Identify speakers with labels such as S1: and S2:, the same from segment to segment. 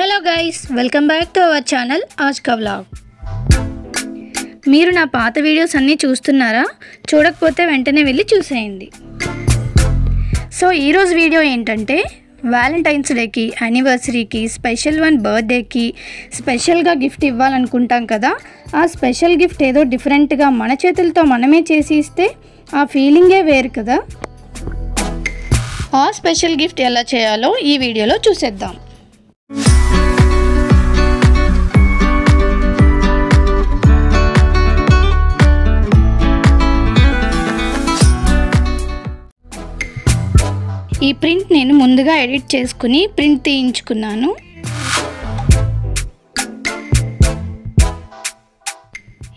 S1: Hello guys welcome back to our channel आज का vlog. మీరు నా పాత వీడియోస్ అన్నీ చూస్తున్నారా? చూడకపోతే వెంటనే వెళ్ళి చూసేయండి। సో ఈ రోజు వీడియో ఏంటంటే వాలెంటైన్స్ డేకి యానివర్సరీకి స్పెషల్ వన్ బర్త్డేకి స్పెషల్గా గిఫ్ట్ ఇవ్వాలనుకుంటాం కదా, ఆ స్పెషల్ గిఫ్ట్ ఏదో డిఫరెంట్గా మన చేతులతో మనమే చేసి ఇస్తే ఆ ఫీలింగే వేరు కదా। ఆ స్పెషల్ గిఫ్ట్ ఎలా చేయాలో ఈ వీడియోలో చూసేద్దాం। ఈ ప్రింట్ నేను ముందుగా ఎడిట్ చేసుకుని ప్రింట్ తీయించుకున్నాను।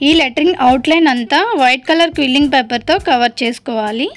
S1: ఈ లెటరింగ్ అవుట్లైన్ అంతా వైట్ కలర్ క్విల్లింగ్ పేపర్తో కవర్ చేసుకోవాలి।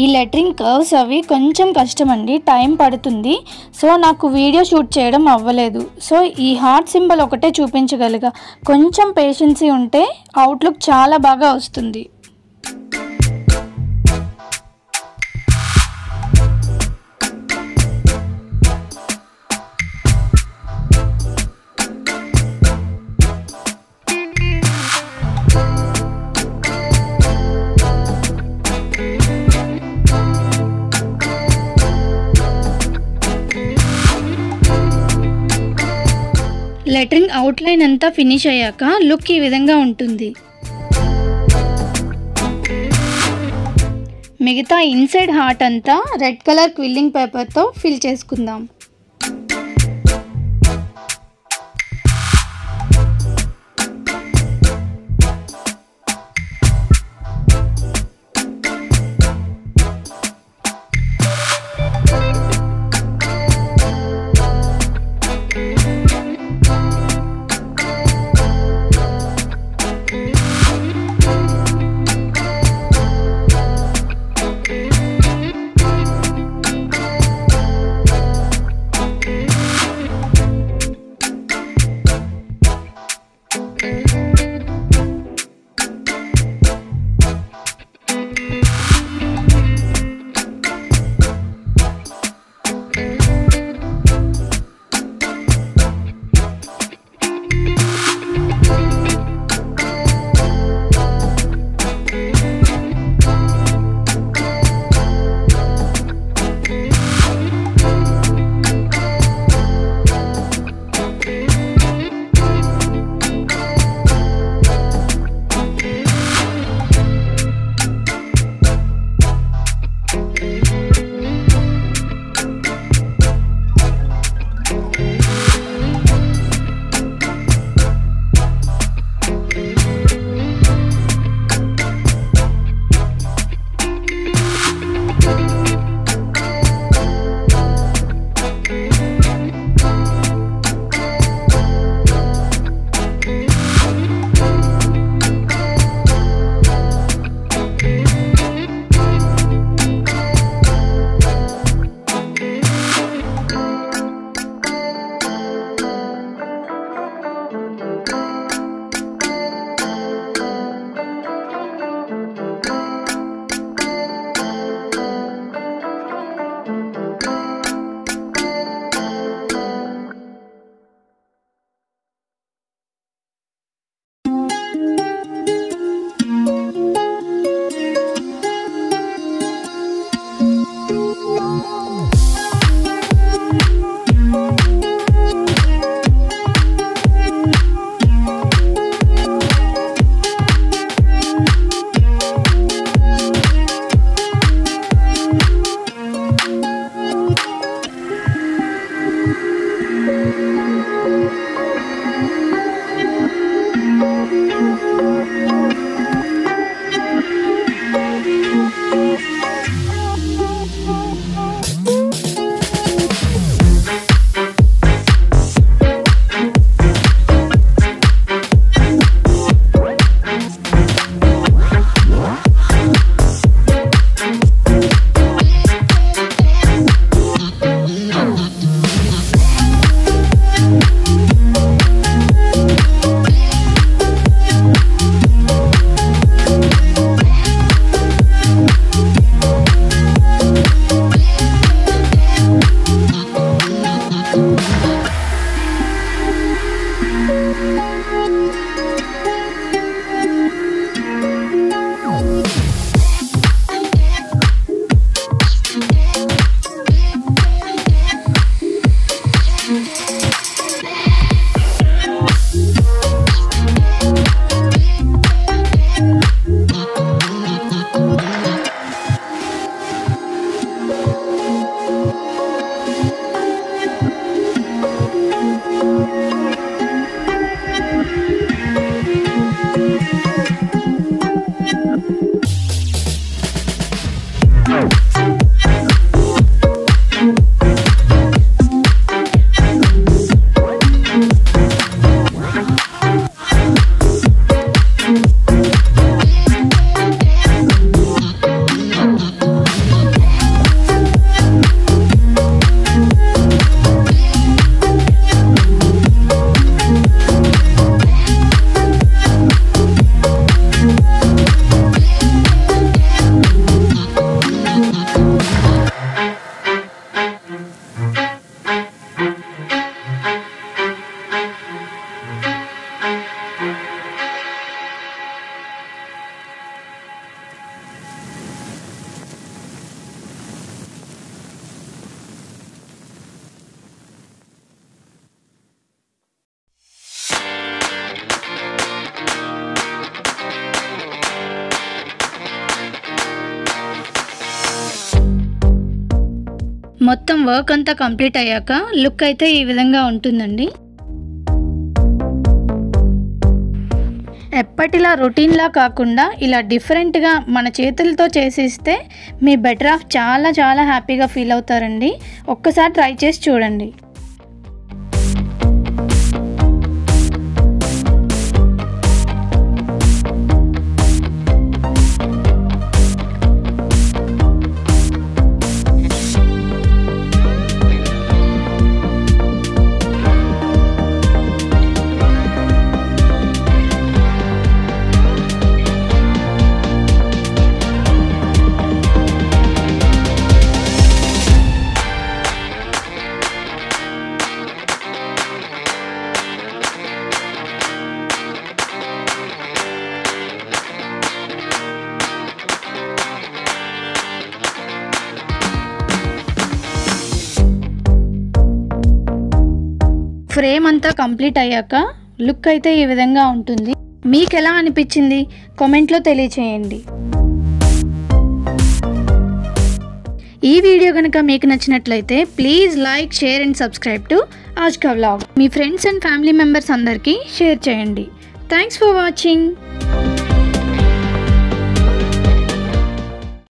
S1: ఈ లెటరింగ్ కర్వ్స్ అవి కొంచెం కష్టమండి, టైం పడుతుంది। సో నాకు వీడియో షూట్ చేయడం అవ్వలేదు। సో ఈ హార్ట్ సింబల్ ఒకటే చూపించగలిగా, కొంచెం పేషెన్సీ ఉంటే అవుట్లుక్ చాలా బాగా వస్తుంది। లెటరింగ్ అవుట్లైన్ అంతా ఫినిష్ అయ్యాక లుక్ ఈ విధంగా ఉంటుంది। మిగతా ఇన్సైడ్ హార్ట్ అంతా రెడ్ కలర్ క్విల్లింగ్ పేపర్తో ఫిల్ చేసుకుందాం। మొత్తం వర్క్ అంతా కంప్లీట్ అయ్యాక లుక్ అయితే ఈ విధంగా ఉంటుందండి. ఎప్పటిలా రొటీన్లా కాకుండా ఇలా డిఫరెంట్గా మన చేతులతో చేసిస్తే మీ బెటర్ హాఫ్ చాలా చాలా హ్యాపీగా ఫీల్ అవుతారండి. ఒక్కసారి ట్రై చేసి చూడండి. ఫ్రేమ్ అంతా కంప్లీట్ అయ్యాక లుక్ అయితే ఈ విధంగా ఉంటుంది. మీకు ఎలా అనిపించింది కామెంట్లో తెలియచేయండి. ఈ వీడియో కనుక మీకు నచ్చినట్లయితే please like, share and subscribe to Aaj Ka vlog. మీ ఫ్రెండ్స్ అండ్ ఫ్యామిలీ మెంబర్స్ అందరికీ షేర్ చేయండి. Thanks for watching.